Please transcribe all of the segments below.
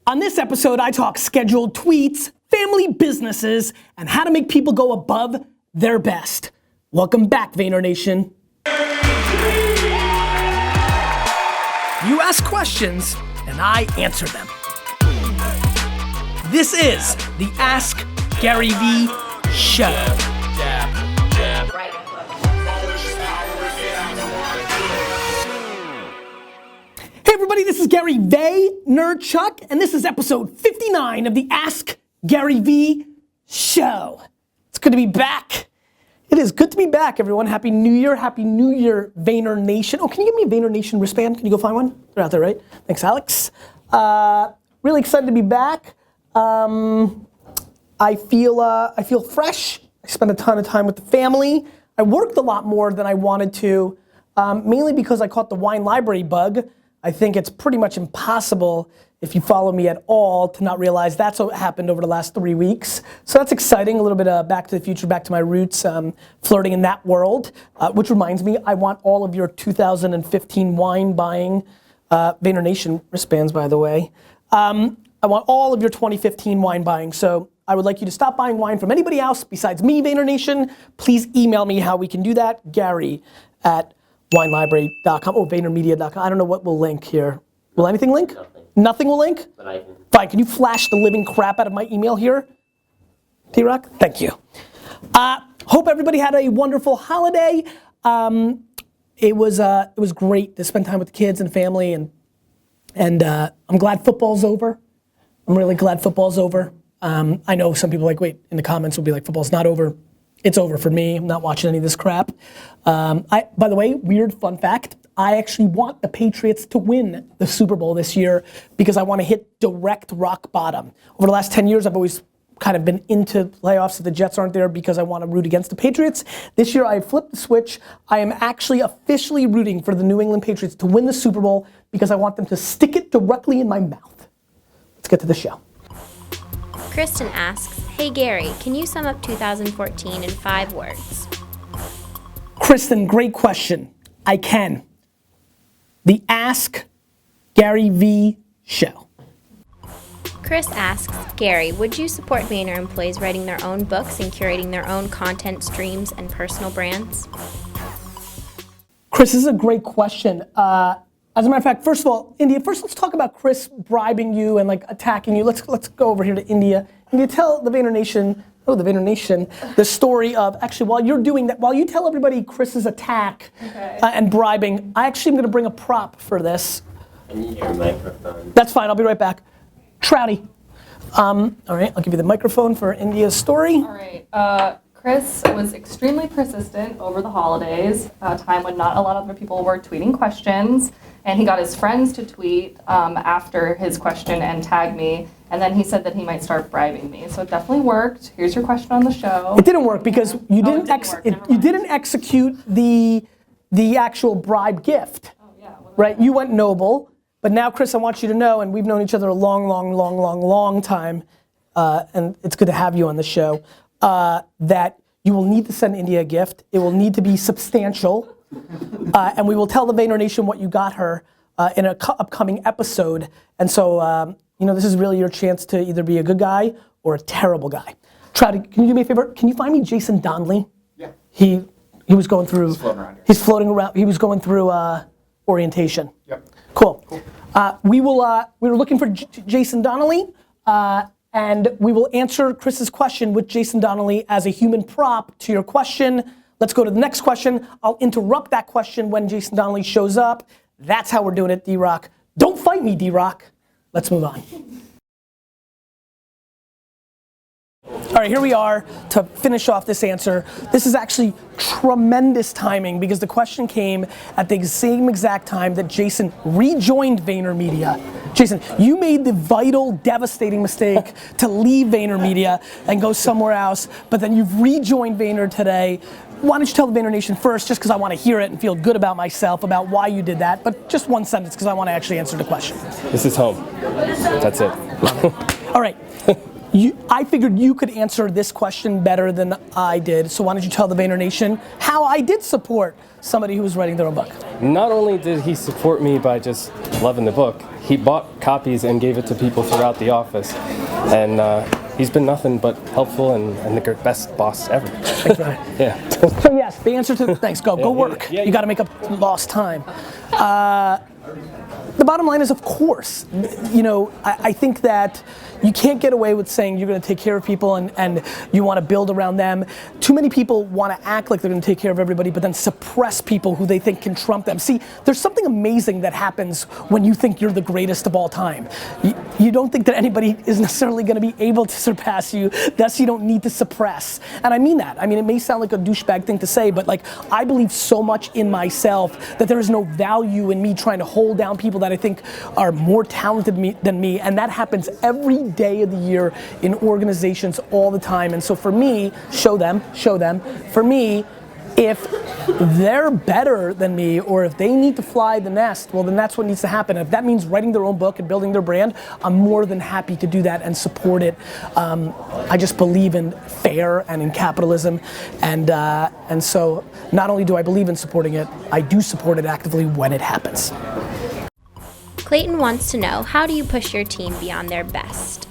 On this episode, I talk scheduled tweets, family businesses, and how to make people go above their best. Welcome back, Vayner Nation. You ask questions, and I answer them. This is the AskGaryVee show. Hey everybody, this is Gary Vaynerchuk, and this is episode 59 of the AskGaryVee show. It's good to be back. It is good to be back, everyone. Happy New Year, Vayner Nation. Oh, can you give me a Vayner Nation wristband? Can you go find one? They're out there, right? Thanks, Alex. Really excited to be back. I feel fresh. I spent a ton of time with the family. I worked a lot more than I wanted to, mainly because I caught the wine library bug. I think it's pretty much impossible, if you follow me at all, to not realize that's what happened over the last 3 weeks. So that's exciting, a little bit of back to the future, back to my roots, flirting in that world. Which reminds me, I want all of your 2015 wine buying, Vayner Nation wristbands, by the way. I want all of your 2015 wine buying. So I would like you to stop buying wine from anybody else besides me, Vayner Nation. Please email me how we can do that, Gary@winelibrary.com, or VaynerMedia.com. I don't know what will link here. Will anything link? Nothing. Nothing will link? But I can. Fine, can you flash the living crap out of my email here? T-Rock, thank you. Hope everybody had a wonderful holiday. It was great to spend time with the kids and family, and I'm glad football's over. I'm really glad football's over. I know some people in the comments will be like, football's not over. It's over for me. I'm not watching any of this crap. By the way, weird fun fact, I actually want the Patriots to win the Super Bowl this year because I want to hit direct rock bottom. Over the last 10 years, I've always kind of been into playoffs if the Jets aren't there because I want to root against the Patriots. This year, I flipped the switch. I am actually officially rooting for the New England Patriots to win the Super Bowl because I want them to stick it directly in my mouth. Let's get to the show. Kristen asks, hey Gary, can you sum up 2014 in 5 words? Kristen, great question. I can. The AskGaryVee show. Chris asks, Gary, would you support Vayner employees writing their own books and curating their own content streams and personal brands? Chris, this is a great question. As a matter of fact, first of all, India, first let's talk about Chris bribing you and attacking you. Let's go over here to India. India, tell the Vayner Nation, the story of, actually while you're doing that, while you tell everybody Chris's attack and bribing, I actually am gonna bring a prop for this. I need your microphone. That's fine, I'll be right back. Trouty. All right, I'll give you the microphone for India's story. All right, Chris was extremely persistent over the holidays, a time when not a lot of other people were tweeting questions, and he got his friends to tweet after his question and tag me, and then he said that he might start bribing me. So it definitely worked. Here's your question on the show. It didn't work because you didn't execute the actual bribe gift. Oh yeah. Right, you went noble, but now Chris, I want you to know, and we've known each other a long time, and it's good to have you on the show, that you will need to send India a gift. It will need to be substantial, and we will tell the Vayner Nation what you got her in an upcoming episode. And so, this is really your chance to either be a good guy or a terrible guy. Can you do me a favor? Can you find me Jason Donnelly? Yeah. He was going through. He's floating around here. He's floating around. He was going through orientation. Yep. Cool. We were looking for Jason Donnelly. And we will answer Chris's question with Jason Donnelly as a human prop to your question. Let's go to the next question. I'll interrupt that question when Jason Donnelly shows up. That's how we're doing it, D-Rock. Don't fight me, D-Rock. Let's move on. All right, here we are to finish off this answer. This is actually tremendous timing because the question came at the same exact time that Jason rejoined VaynerMedia. Jason, you made the vital, devastating mistake to leave VaynerMedia and go somewhere else, but then you've rejoined Vayner today. Why don't you tell the Vayner Nation first, just because I want to hear it and feel good about myself about why you did that, but just one sentence because I want to actually answer the question. This is home. That's it. All right. I figured you could answer this question better than I did, so why don't you tell the Vayner Nation how I did support somebody who was writing their own book. Not only did he support me by just loving the book, he bought copies and gave it to people throughout the office. And he's been nothing but helpful and the best boss ever. Thanks, Ryan. Yeah. So yes, the answer to, thanks, go work. Yeah. You gotta make up lost time. The bottom line is, of course, I think that you can't get away with saying you're gonna take care of people and you wanna build around them. Too many people wanna act like they're gonna take care of everybody, but then suppress people who they think can trump them. See, there's something amazing that happens when you think you're the greatest of all time. You don't think that anybody is necessarily gonna be able to surpass you, thus you don't need to suppress. And I mean that. I mean, it may sound like a douchebag thing to say, but like, I believe so much in myself that there is no value in me trying to hold down people that I think are more talented than me, and that happens every day of the year in organizations all the time. And so for me, show them. For me, if they're better than me or if they need to fly the nest, well then that's what needs to happen. If that means writing their own book and building their brand, I'm more than happy to do that and support it. I just believe in fair and in capitalism, and so not only do I believe in supporting it, I do support it actively when it happens. Clayton wants to know, how do you push your team beyond their best?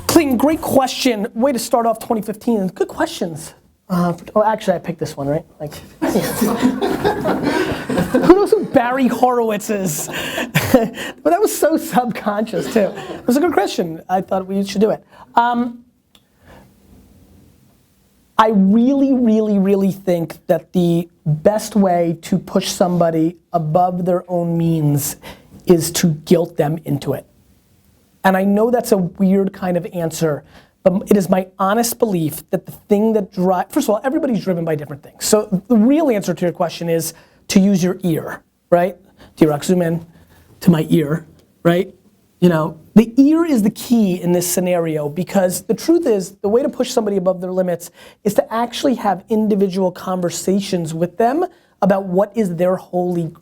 Clayton, great question. Way to start off 2015. Good questions. Actually, I picked this one, right? Like, who knows who Barry Horowitz is? But that was so subconscious, too. It was a good question. I thought we should do it. I really think that the best way to push somebody above their own means is to guilt them into it. And I know that's a weird kind of answer, but it is my honest belief that the thing that drives, first of all, everybody's driven by different things. So the real answer to your question is to use your ear, right? D-Rock, zoom in to my ear, right? The ear is the key in this scenario, because the truth is, the way to push somebody above their limits is to actually have individual conversations with them about what is their holy,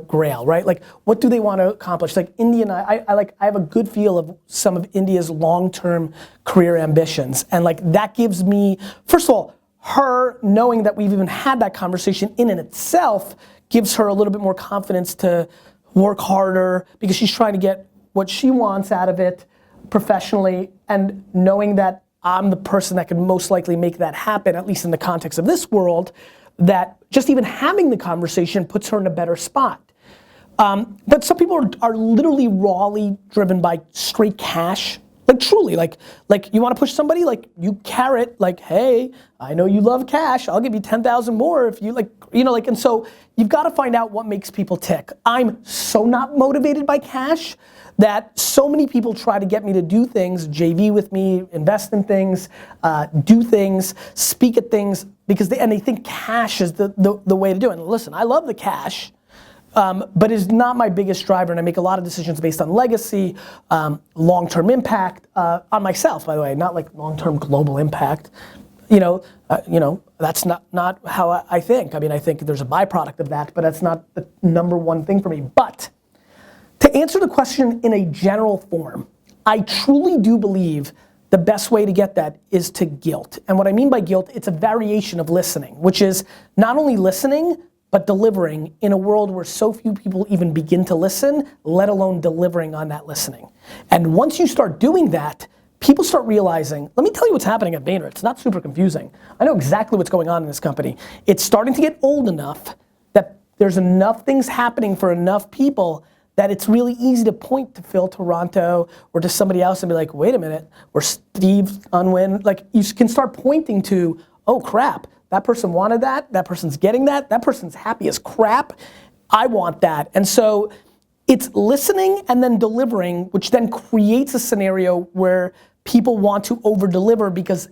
grail, right? Like, what do they want to accomplish? Like India and I have a good feel of some of India's long-term career ambitions. And like, that gives me, first of all, her knowing that we've even had that conversation in and itself gives her a little bit more confidence to work harder, because she's trying to get what she wants out of it professionally, and knowing that I'm the person that could most likely make that happen, at least in the context of this world, that just even having the conversation puts her in a better spot. But some people are literally rawly driven by straight cash. Like truly, like you want to push somebody, like you carrot, like, hey, I know you love cash, I'll give you 10,000 more if you and so you've got to find out what makes people tick. I'm so not motivated by cash that so many people try to get me to do things, JV with me, invest in things, do things, speak at things, because they think cash is the way to do it. And listen, I love the cash, but it's not my biggest driver, and I make a lot of decisions based on legacy, long-term impact, on myself, by the way, not like long-term global impact. That's not how I think. I mean, I think there's a byproduct of that, but that's not the number one thing for me. But to answer the question in a general form, I truly do believe the best way to get that is to guilt. And what I mean by guilt, it's a variation of listening, which is not only listening, but delivering in a world where so few people even begin to listen, let alone delivering on that listening. And once you start doing that, people start realizing, let me tell you what's happening at Vayner. It's not super confusing. I know exactly what's going on in this company. It's starting to get old enough that there's enough things happening for enough people that it's really easy to point to Phil Toronto or to somebody else and be like, wait a minute, or Steve Unwin. Like, you can start pointing to, oh crap, that person wanted that person's getting that person's happy as crap, I want that. And so it's listening and then delivering, which then creates a scenario where people want to over-deliver, because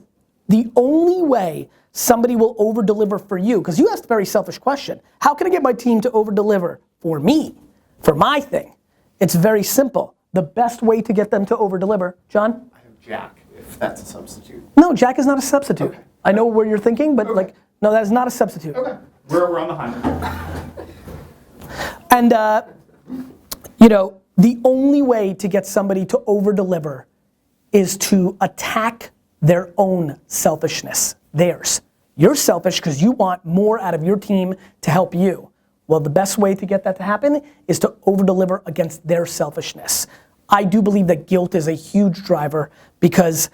the only way somebody will over-deliver for you, because you asked a very selfish question, how can I get my team to over-deliver for me, for my thing? It's very simple. The best way to get them to over-deliver, John? I have Jack, if that's a substitute. No, Jack is not a substitute. Okay. I know where you're thinking, but no, that is not a substitute. Okay. We're on the hunt. And the only way to get somebody to over-deliver is to attack their own selfishness, theirs. You're selfish because you want more out of your team to help you. Well, the best way to get that to happen is to over-deliver against their selfishness. I do believe that guilt is a huge driver because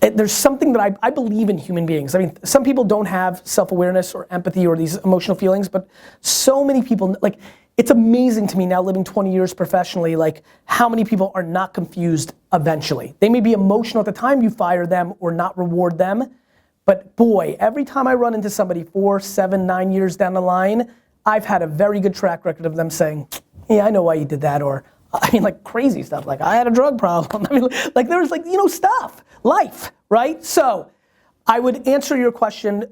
there's something that I believe in human beings. I mean, some people don't have self-awareness or empathy or these emotional feelings, but so many people, like, it's amazing to me now living 20 years professionally, like how many people are not confused eventually. They may be emotional at the time you fire them or not reward them, but boy, every time I run into somebody 4, 7, 9 years down the line, I've had a very good track record of them saying, yeah, I know why you did that, or I mean, like crazy stuff, like I had a drug problem. I mean, like there's like, stuff, life, right? So I would answer your question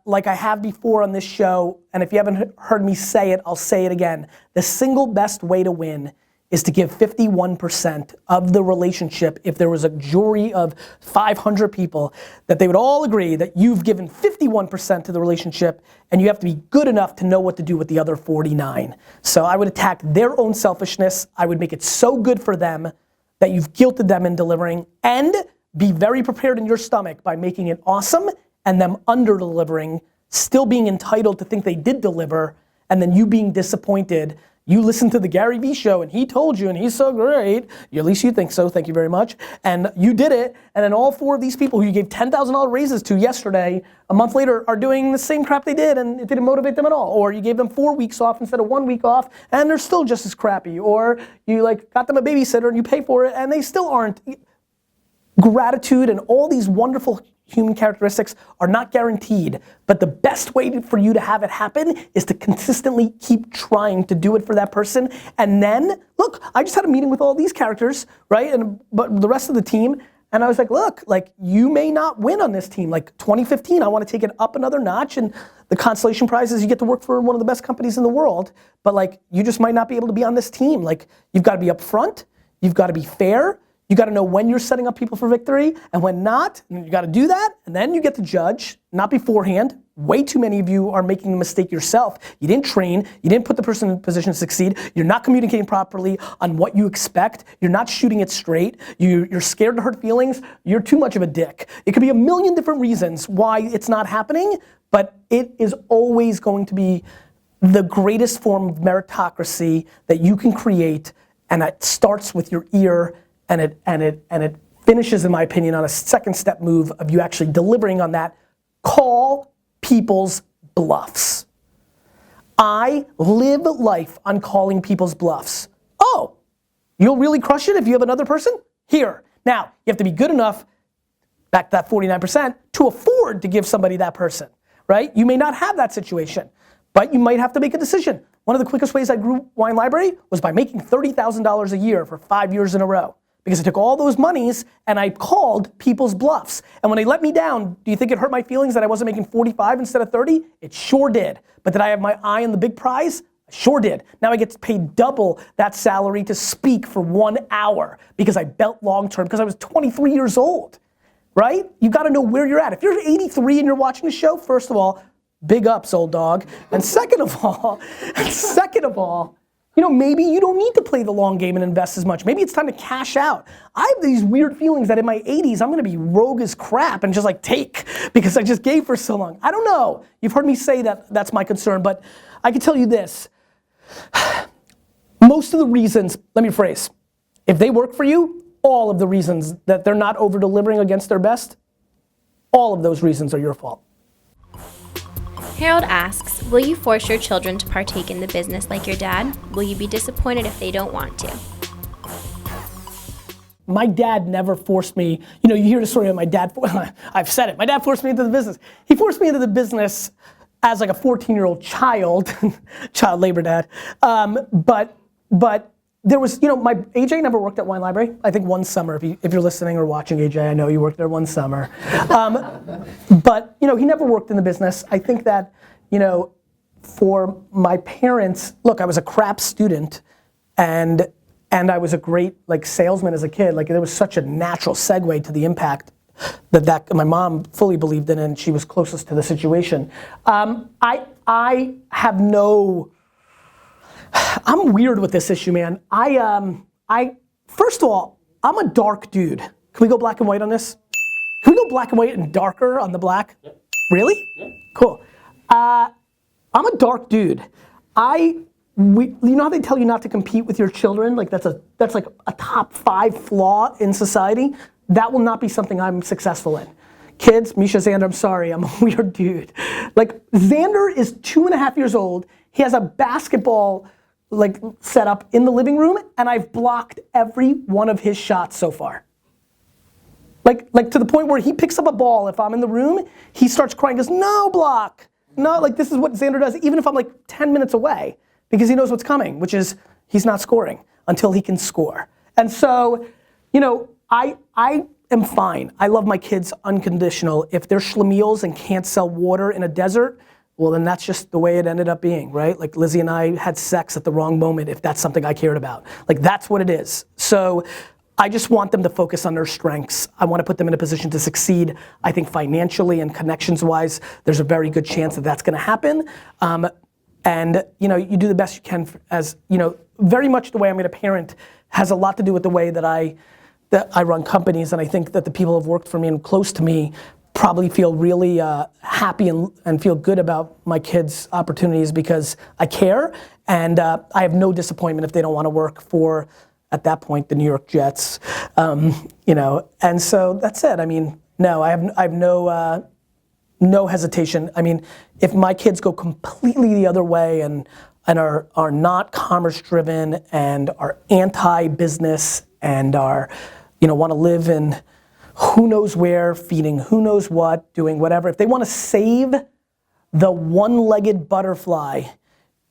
like I have before on this show, and if you haven't heard me say it, I'll say it again. The single best way to win is to give 51% of the relationship. If there was a jury of 500 people, that they would all agree that you've given 51% to the relationship, and you have to be good enough to know what to do with the other 49. So I would attack their own selfishness. I would make it so good for them that you've guilted them in delivering, and be very prepared in your stomach by making it awesome and them under-delivering, still being entitled to think they did deliver, and then you being disappointed. You listened to the GaryVee show and he told you and he's so great, at least you think so, thank you very much, and you did it, and then all 4 of these people who you gave $10,000 raises to yesterday, a month later are doing the same crap they did and it didn't motivate them at all, or you gave them 4 weeks off instead of 1 week off and they're still just as crappy, or you like got them a babysitter and you pay for it and they still aren't. Gratitude and all these wonderful human characteristics are not guaranteed, but the best way for you to have it happen is to consistently keep trying to do it for that person. And then, look, I just had a meeting with all these characters, right? But the rest of the team, and I was like, look, like you may not win on this team. Like 2015, I want to take it up another notch, and the consolation prize is you get to work for one of the best companies in the world, but like you just might not be able to be on this team. Like you've got to be upfront, you've got to be fair, you got to know when you're setting up people for victory and when not, and you got to do that, and then you get to judge, not beforehand. Way too many of you are making the mistake yourself. You didn't train, you didn't put the person in a position to succeed, you're not communicating properly on what you expect, you're not shooting it straight, you're scared to hurt feelings, you're too much of a dick. It could be a million different reasons why it's not happening, but it is always going to be the greatest form of meritocracy that you can create, and it starts with your ear. And it finishes, in my opinion, on a second step move of you actually delivering on that. Call people's bluffs. I live life on calling people's bluffs. Oh, you'll really crush it if you have another person? Here. Now, you have to be good enough, back to that 49%, to afford to give somebody that person, right? You may not have that situation, but you might have to make a decision. One of the quickest ways I grew Wine Library was by making $30,000 a year for 5 years in a row. Because I took all those monies and I called people's bluffs. And when they let me down, do you think it hurt my feelings that I wasn't making 45 instead of 30? It sure did. But did I have my eye on the big prize? I sure did. Now I get paid double that salary to speak for 1 hour because I built long term, because I was 23 years old, right? You gotta know where you're at. If you're 83 and you're watching the show, first of all, big ups, old dog. And second of all, maybe you don't need to play the long game and invest as much. Maybe it's time to cash out. I have these weird feelings that in my 80s, I'm gonna be rogue as crap and just like take because I just gave for so long. I don't know. You've heard me say that that's my concern, but I can tell you this. Most of the reasons, let me rephrase, if they work for you, all of the reasons that they're not over-delivering against their best, all of those reasons are your fault. Harold asks, will you force your children to partake in the business like your dad? Will you be disappointed if they don't want to? My dad never forced me, you hear the story of my dad, I've said it, my dad forced me into the business. He forced me into the business as like a 14-year-old child, child labor dad, but there was, my AJ never worked at Wine Library. I think one summer, if you're listening or watching AJ, I know you worked there one summer. But he never worked in the business. I think that, for my parents, look, I was a crap student, and I was a great salesman as a kid. Like there was such a natural segue to the impact that my mom fully believed in, and she was closest to the situation. I have no. I'm weird with this issue, man. First of all, I'm a dark dude. Can we go black and white on this? Can we go black and white and darker on the black? Yep. Really? Yeah. Cool. I'm a dark dude. You know how they tell you not to compete with your children? Like that's like a top 5 flaw in society. That will not be something I'm successful in. Kids, Misha, Xander, I'm sorry, I'm a weird dude. Like Xander is 2.5 years old. He has a basketball like set up in the living room, and I've blocked every one of his shots so far. Like to the point where he picks up a ball, if I'm in the room, he starts crying, goes, no block. No, like this is what Xander does, even if I'm like 10 minutes away, because he knows what's coming, which is he's not scoring until he can score. And so, you know, I am fine. I love my kids unconditional. If they're schlemiels and can't sell water in a desert, well then that's just the way it ended up being, right? Like Lizzie and I had sex at the wrong moment if that's something I cared about. Like that's what it is. So I just want them to focus on their strengths. I want to put them in a position to succeed. I think financially and connections-wise, there's a very good chance that that's going to happen. And you know, you do the best you can as, you know, very much the way I'm going to parent has a lot to do with the way that I run companies, and I think that the people who have worked for me and close to me probably feel really happy and feel good about my kids' opportunities because I care, and I have no disappointment if they don't want to work for, at that point, the New York Jets, you know, and so that's it. I mean, no, I have no hesitation. I mean, if my kids go completely the other way and are not commerce driven and are anti-business and are, you know, want to live in who knows where, feeding who knows what, doing whatever. If they want to save the one-legged butterfly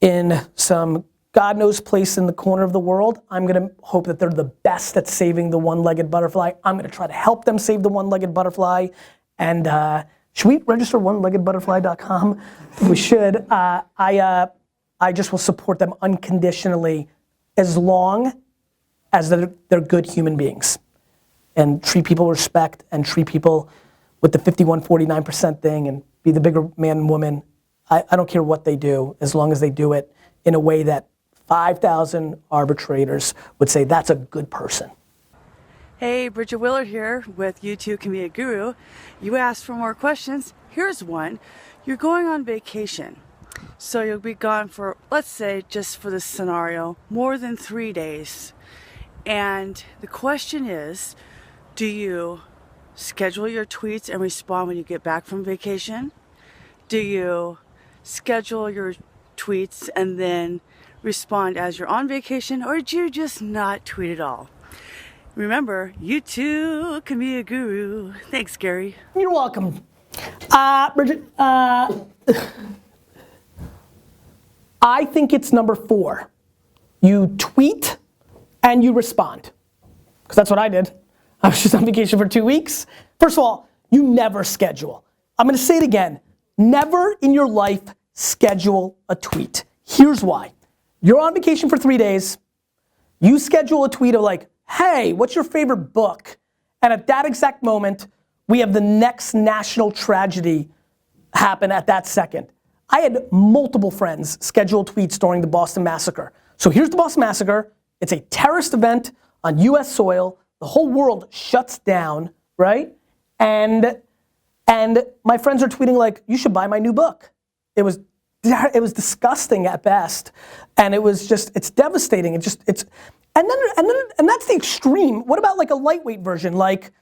in some God knows place in the corner of the world, I'm gonna hope that they're the best at saving the one-legged butterfly. I'm gonna try to help them save the one-legged butterfly. And should we register oneleggedbutterfly.com? We should. I just will support them unconditionally as long as they're good human beings. And treat people with respect and treat people with the 51-49% thing and be the bigger man and woman. I don't care what they do as long as they do it in a way that 5,000 arbitrators would say that's a good person. Hey, Bridget Willard here with You Too Can Be a Guru. You asked for more questions. Here's one. You're going on vacation. So you'll be gone for, let's say, just for this scenario, more than 3 days. And the question is, do you schedule your tweets and respond when you get back from vacation? Do you schedule your tweets and then respond as you're on vacation, or do you just not tweet at all? Remember, you too can be a guru. Thanks, Gary. You're welcome. Bridget, I think it's number 4. You tweet and you respond. Because that's what I did. I was just on vacation for 2 weeks. First of all, you never schedule. I'm gonna say it again. Never in your life schedule a tweet. Here's why. You're on vacation for 3 days. You schedule a tweet of like, hey, what's your favorite book? And at that exact moment, we have the next national tragedy happen at that second. I had multiple friends schedule tweets during the Boston Massacre. So here's the Boston Massacre. It's a terrorist event on US soil. The whole world shuts down, right? And my friends are tweeting like, you should buy my new book. It was disgusting at best. And it was just, it's devastating. And that's the extreme. What about like a lightweight version? Like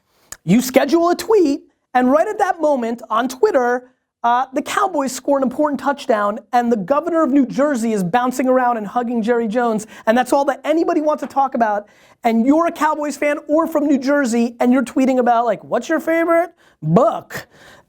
you schedule a tweet and right at that moment on Twitter, the Cowboys score an important touchdown and the governor of New Jersey is bouncing around and hugging Jerry Jones, and that's all that anybody wants to talk about, and you're a Cowboys fan or from New Jersey and you're tweeting about like, what's your favorite book?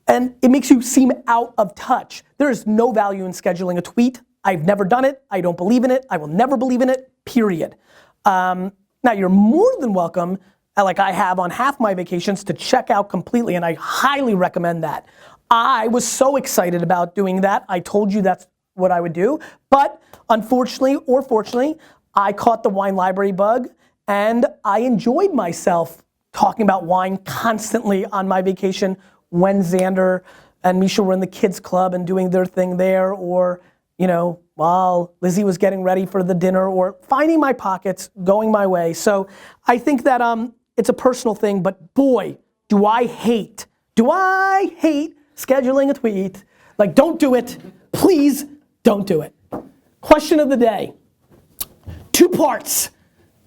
And it makes you seem out of touch. There is no value in scheduling a tweet. I've never done it. I don't believe in it. I will never believe in it, period. Now you're more than welcome, like I have on half my vacations, to check out completely, and I highly recommend that. I was so excited about doing that. I told you that's what I would do, but unfortunately or fortunately, I caught the wine library bug and I enjoyed myself talking about wine constantly on my vacation when Xander and Misha were in the kids club and doing their thing there, or, you know, while Lizzie was getting ready for the dinner, or finding my pockets, going my way. So I think that, it's a personal thing, but boy, do I hate scheduling a tweet. Like, don't do it. Please don't do it. Question of the day. 2 parts.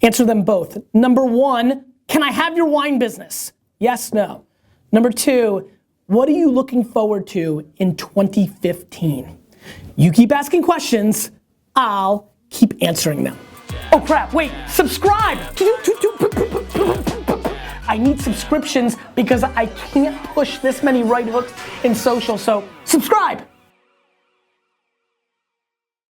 Answer them both. Number 1, can I have your wine business? Yes, no. Number 2, what are you looking forward to in 2015? You keep asking questions, I'll keep answering them. Oh crap, wait, subscribe! I need subscriptions because I can't push this many right hooks in social, so subscribe!